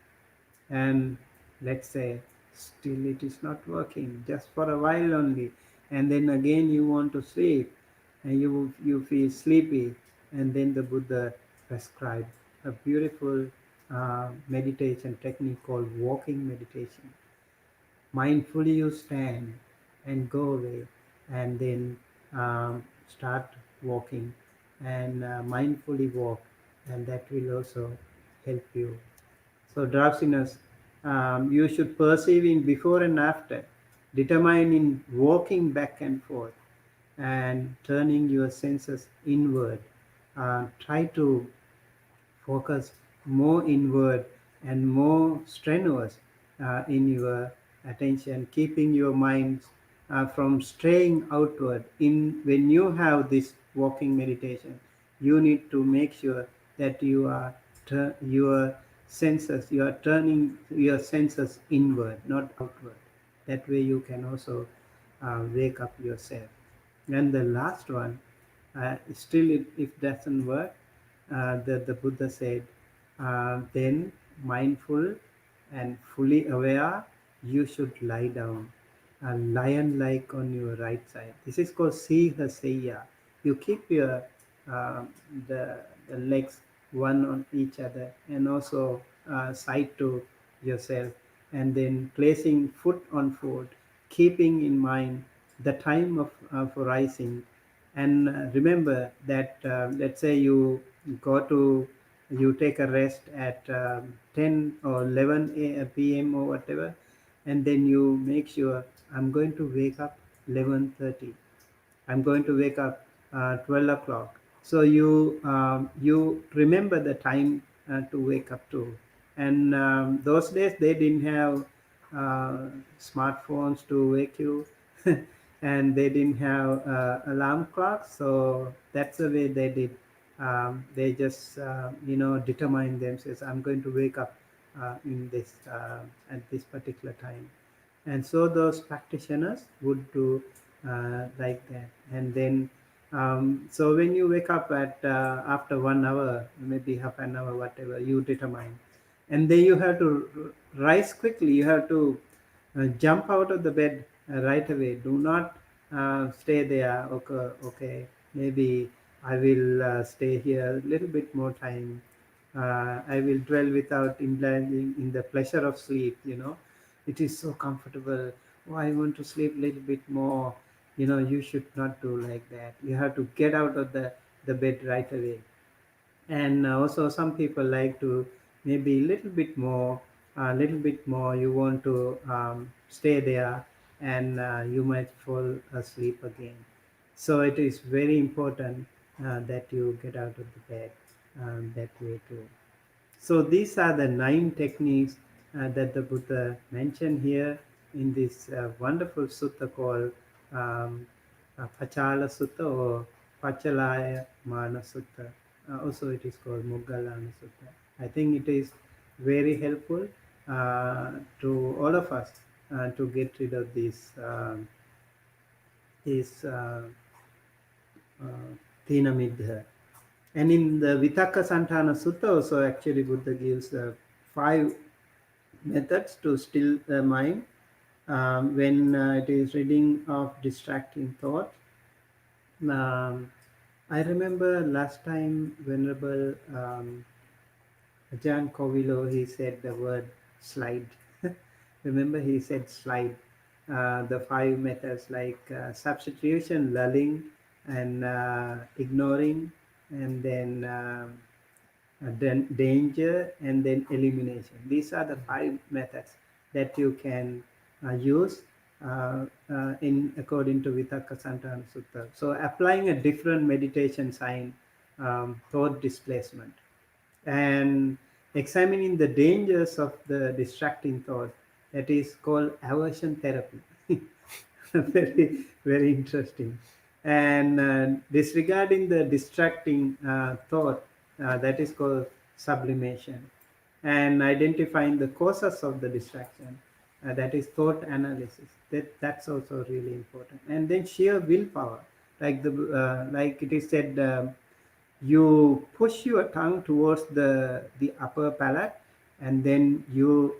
And let's say still it is not working, just for a while only, and then again you want to sleep, and you feel sleepy, and then the Buddha prescribed a beautiful meditation technique called walking meditation. Mindfully you stand and go away, and then start walking, and mindfully walk, and that will also help you. So drowsiness, you should perceive in before and after, determine in walking back and forth, and turning your senses inward. Try to focus more inward and more strenuous in your attention, keeping your mind from straying outward. In when you have this walking meditation, you need to make sure that your senses, you are turning your senses inward, not outward. That way you can also wake up yourself. And the last one, still if doesn't work, the Buddha said, then mindful and fully aware, you should lie down, lion-like on your right side. This is called Siha. You keep your uh, the legs one on each other, and also side to yourself, and then placing foot on foot, keeping in mind the time of rising. And remember that, let's say you take a rest at 10 or 11 p.m. or whatever, and then you make sure, I'm going to wake up 11:30, I'm going to wake up 12 o'clock. So you remember the time to wake up to. And those days they didn't have smartphones to wake you, and they didn't have alarm clocks. So that's the way they did. They just determine themselves. I'm going to wake up in this at this particular time, and so those practitioners would do like that. And then so when you wake up at after 1 hour, maybe half an hour, whatever you determine, and then you have to rise quickly. You have to jump out of the bed right away. Do not stay there. Okay, okay, maybe I will stay here a little bit more time. I will dwell without indulging in the pleasure of sleep. It is so comfortable. Oh, I want to sleep a little bit more. You should not do like that. You have to get out of the bed right away. And also some people like to maybe a little bit more. You want to stay there, and you might fall asleep again. So it is very important that you get out of the bed that way too. So these are the 9 techniques that the Buddha mentioned here in this wonderful sutta called Pachala Sutta or Pachalaya Mana Sutta. Also it is called Moggallana Sutta. I think it is very helpful to all of us to get rid of this Tina Middha. And in the Vitakka Santana Sutta also, actually Buddha gives 5 methods to still the mind when it is reading of distracting thoughts. Um, I remember last time Venerable Ajahn Kovilo, he said the word slide. Remember he said slide. The 5 methods like substitution, lulling, and ignoring, and then danger, and then elimination. These are the 5 methods that you can use in according to Vitakka Santana Sutta. So applying a different meditation sign, thought displacement, and examining the dangers of the distracting thought, that is called aversion therapy. Very, very interesting. And disregarding the distracting thought, that is called sublimation. And identifying the causes of the distraction, that is thought analysis. That's also really important. And then sheer willpower, like it is said, you push your tongue towards the upper palate, and then you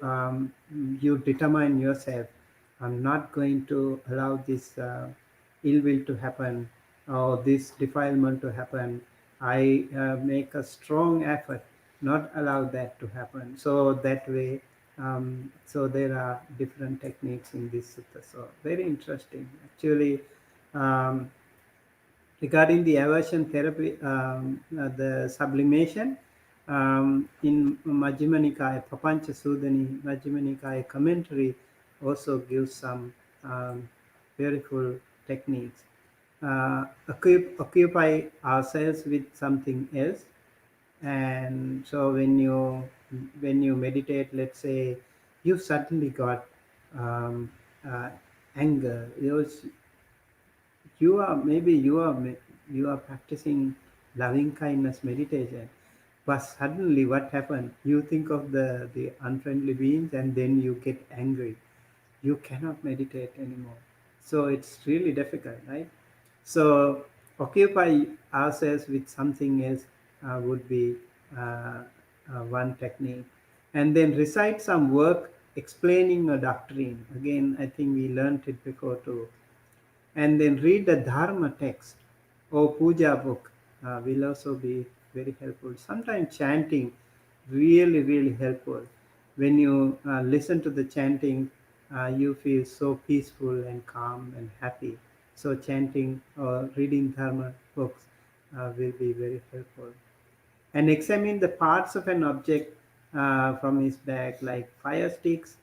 determine yourself, I'm not going to allow this ill will to happen, or this defilement to happen. I make a strong effort not allow that to happen. So that way, so there are different techniques in this sutta. So very interesting actually. um, Regarding the aversion therapy, the sublimation, in Majjhima Nikāya, Papancha Sudani Majjhima Nikāya commentary also gives some beautiful techniques. Occupy ourselves with something else. And so when you meditate, let's say you suddenly got um, uh, anger. You are maybe you are practicing loving kindness meditation, but suddenly what happened? You think of the unfriendly beings and then you get angry. You cannot meditate anymore. So it's really difficult, right? So occupy ourselves with something else would be uh, one technique, and then recite some work explaining a doctrine. Again, I think we learned it before too, and then read the dharma text or puja book will also be very helpful. Sometimes chanting really helpful. When you listen to the chanting, you feel so peaceful and calm and happy. So chanting or reading dharma books will be very helpful, and examine the parts of an object from his bag, like fire sticks,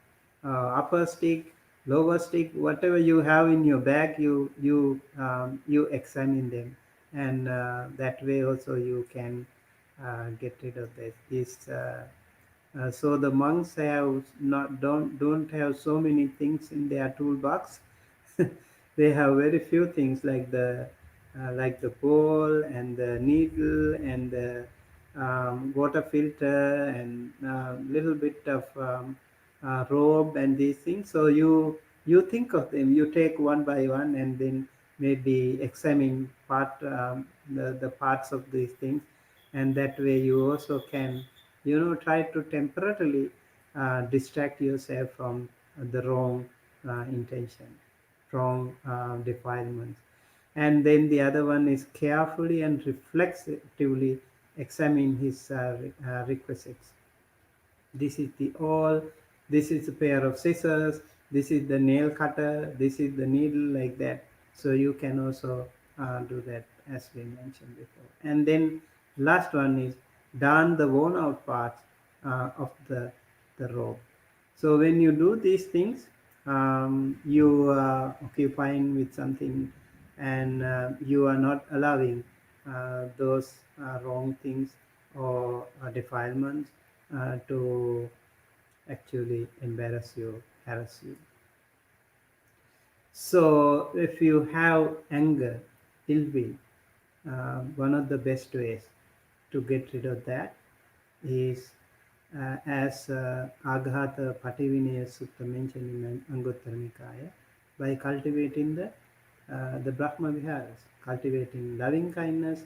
upper stick, lower stick, whatever you have in your bag, you examine them, and that way also you can get rid of this. So the monks have not don't have so many things in their toolbox. They have very few things like the bowl and the needle and the water filter and little bit of robe and these things. So you think of them, you take one by one and then maybe examine the parts of these things, and that way you also can try to temporarily distract yourself from the wrong intention, wrong defilements. And then the other one is carefully and reflexively examine his requisites. This is the all, this is a pair of scissors, this is the nail cutter, this is the needle, like that. So you can also do that, as we mentioned before. And then last one is darn the worn out parts of the robe. So when you do these things, you are occupying with something, and you are not allowing those wrong things or defilements to actually embarrass you, harass you. So if you have anger, ill will, one of the best ways to get rid of that is as Aghata Pativinaya Sutta mentioned in Anguttara Nikāya, by cultivating the Brahma Viharas, cultivating loving kindness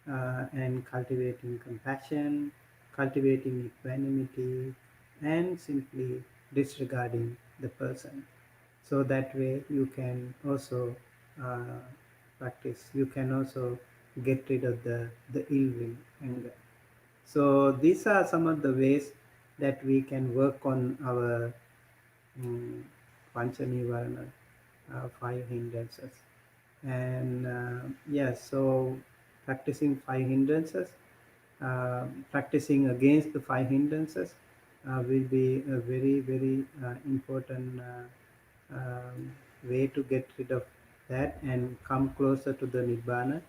and cultivating compassion, cultivating equanimity, and simply disregarding the person. So that way you can also uh, practice, you can also get rid of the ill will, anger. So these are some of the ways that we can work on our um, pañca-nīvaraṇa, five hindrances. And yes, so practicing five hindrances, practicing against the five hindrances will be a very important way to get rid of that and come closer to the nibbana,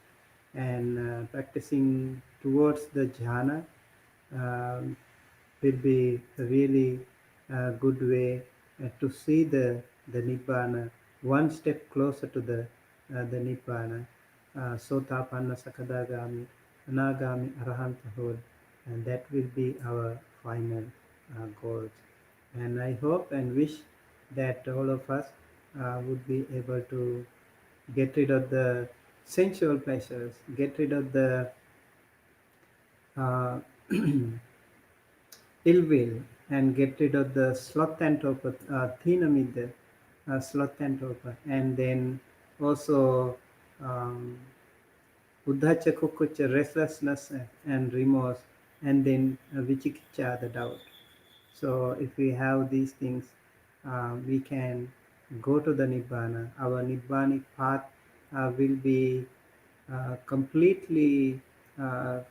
and practicing towards the jhana um, will be a really good way to see the nibbana one step closer to the nibbana, sotapanna, sakadagami, anagami, arahantahod, and that will be our final goals. And I hope and wish that all of us would be able to get rid of the sensual pleasures, get rid of the uh, ill will, and get rid of the sloth and torpor, thinamidda, sloth and torpor, and then also um, uddhacha, kukucha, restlessness and remorse, and then vichikicha, the doubt. So if we have these things, we can go to the nibbana. Our nibbanic path will be completely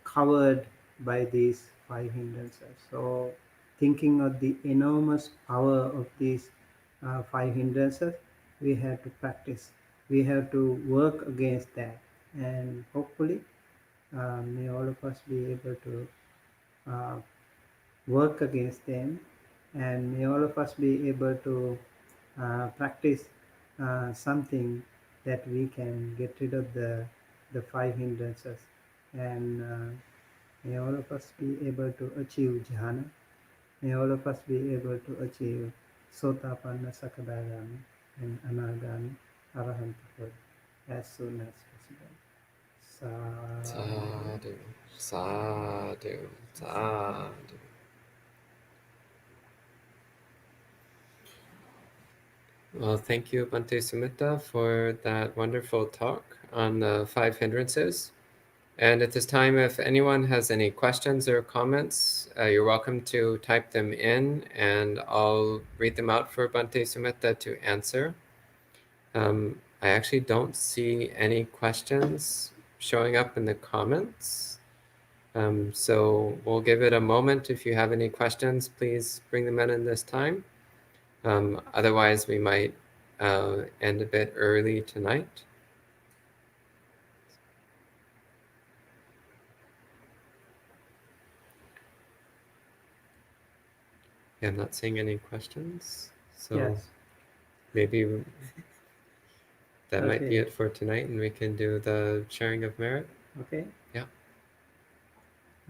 covered by these five hindrances. So thinking of the enormous power of these five hindrances, we have to practice. We have to work against that, and hopefully, may all of us be able to uh, work against them, and may all of us be able to practice something that we can get rid of the five hindrances, and may all of us be able to achieve jhana. May all of us be able to achieve Sotapanna, Sakadagami, and Anagami, Arahanthood as soon as possible.
Sadhu, sadhu, sadhu. Well, thank you, Bhante Sumitta, for that wonderful talk on the five hindrances. And at this time, if anyone has any questions or comments, you're welcome to type them in, and I'll read them out for Bhante Sumitta to answer. I actually don't see any questions showing up in the comments. So we'll give it a moment. If you have any questions, please bring them in this time. Otherwise, we might end a bit early tonight. Yeah, I'm not seeing any questions. So
Yes.
maybe that might be
Okay.
it for tonight, and we can do the sharing of merit.
Okay.
Yeah.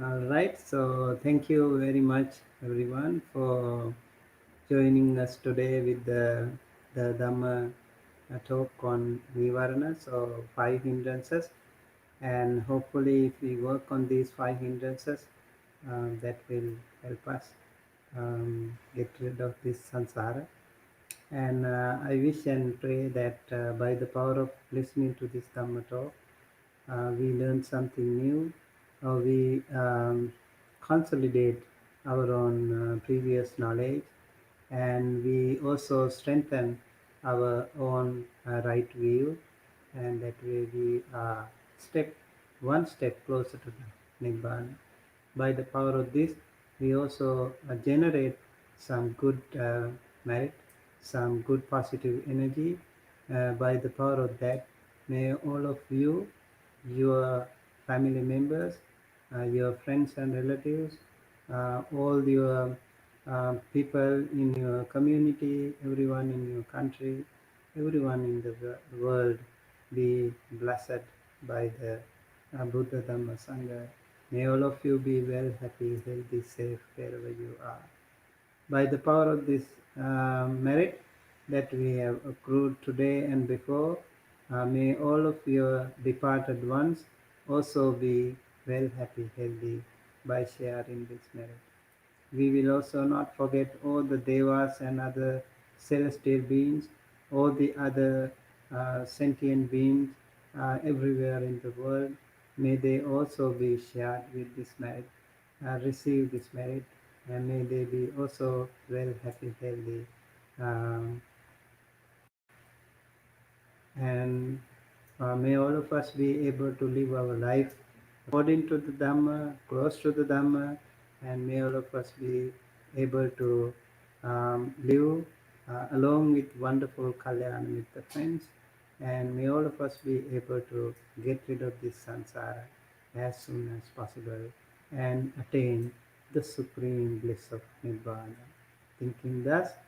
All right. So thank you very much, everyone, for joining us today with the Dhamma talk on Nivarana, so five hindrances. And hopefully, if we work on these five hindrances, that will help us get rid of this samsara. And I wish and pray that by the power of listening to this Dhamma talk, we learn something new, or we consolidate our own previous knowledge, and we also strengthen our own right view, and that way we are one step closer to the Nibbana. By the power of this, we also generate some good merit, some good positive energy. By the power of that, may all of you, your family members, your friends and relatives, all your people in your community, everyone in your country, everyone in the world be blessed by the Buddha Dhamma Sangha. May all of you be well, happy, healthy, safe wherever you are. By the power of this merit that we have accrued today and before, may all of your departed ones also be well, happy, healthy by sharing this merit. We will also not forget all the devas and other celestial beings, all the other sentient beings everywhere in the world. May they also be shared with this merit, receive this merit, and may they be also well, happy, healthy. Um, and may all of us be able to live our life according to the Dhamma, close to the Dhamma, and may all of us be able to live along with wonderful Kalyana with the friends, and may all of us be able to get rid of this samsara as soon as possible and attain the supreme bliss of Nibbana. Thinking thus,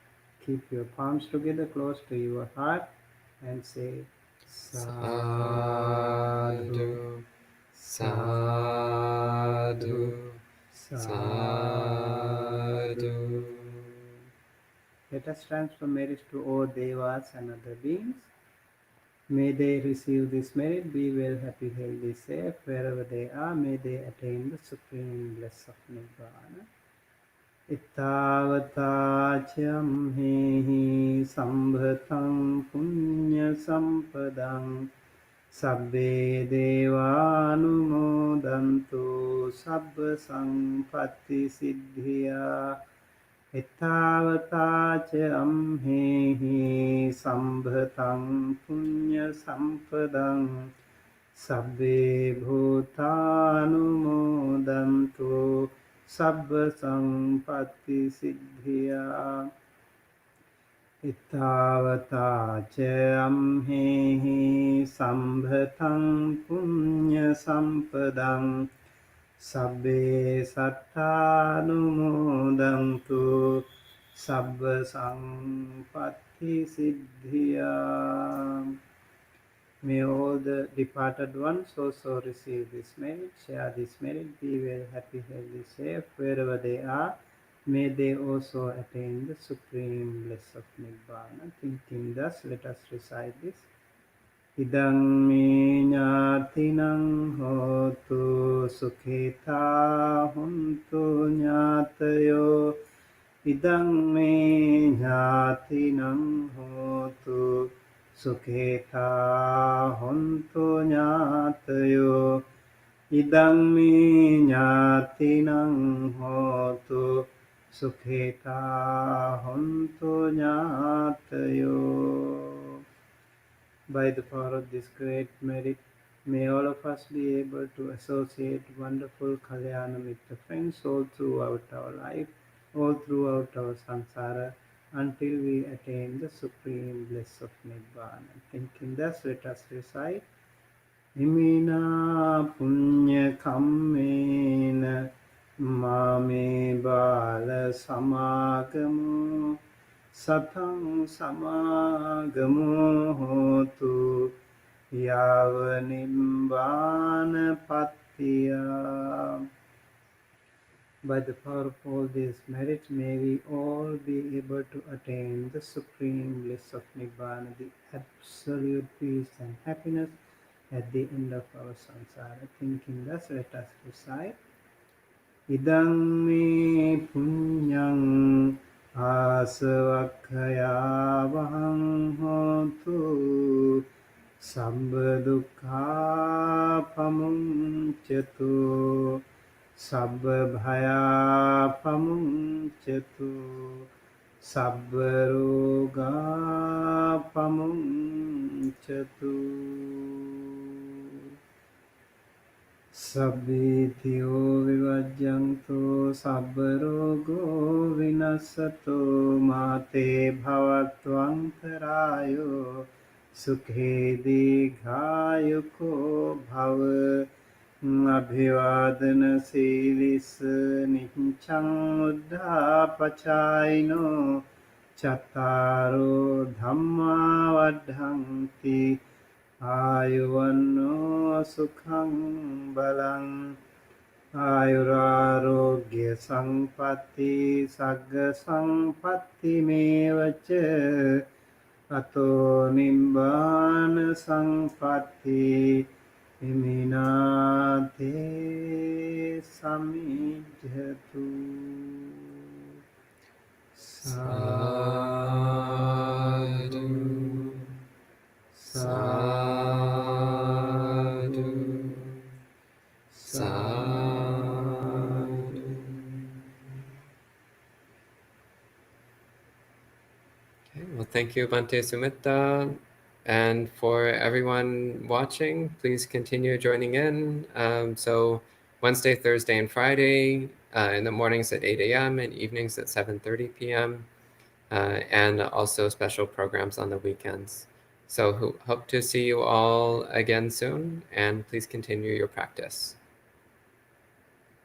keep your palms together close to your heart and say Sadhu,
Sadhu,
Sadhu,
sadhu.
Let us transfer merits to all devas and other beings. May they receive this merit, be well, happy, healthy, safe, wherever they are. May they attain the supreme bliss of Nibbana. Ittavata-cham-hehi sambhatam punya-sampadam sabbe devanumodantu sabba-sampatti-siddhya. Ittavata-cham-hehi sambhatam punya-sampadam sabbe bhutanumodantu sabba sampatti siddhya. Ittavata ca amhehi sambhatam punya sampadam sabbe sattanumodantu sabba sampatti Siddhi Siddhiyam. May all the departed ones also receive this merit, share this merit, be well, happy, healthy, safe, wherever they are. May they also attain the supreme bliss of Nibbana. Thinking thus, let us recite this. Idang me ñātinang hotu sukhita huntu ñātayo. Idang me ñātinang hotu sukhita hontu ñātayo. Idang me ñātinang hotu sukhita hontu ñātayo. By the power of this great merit, may all of us be able to associate wonderful Kalyana Mitra friends all throughout our life, all throughout our samsara, until we attain the supreme bliss of Nibbana. Thinking thus, let us recite. Imina punya kammena mame bala samagamu sathang samagamu hotu yava nibbana pattiya. By the power of all these merits, may we all be able to attain the supreme bliss of Nibbana, the absolute peace and happiness at the end of our samsara. Thinking thus, let us recite. Idang me punyang asavakkaya vahang hotu sabba dukkha pamuncatu sabba bhaya pamuncatu sabba roga pamuncatu. Sabbitiyo vivajjanto sabbarogo vinasato mate bhavatvantarayo sukhe digayuko bhava abhivadana silis nichang uddhapachayino chattaro dhamma vadhanti Ayuvanno sukhang balang ayurarogya sampatti sagga sampatti mevacha ato nibbana sampatti iminate samijjhatu. Sadhu. Sadhu, sadhu.
Okay, well, thank you, Bhante Sumitta. And for everyone watching, please continue joining in. So Wednesday, Thursday, and Friday in the mornings at 8 a.m. and evenings at 7:30 p.m. And also special programs on the weekends. So hope to see you all again soon, and please continue your practice.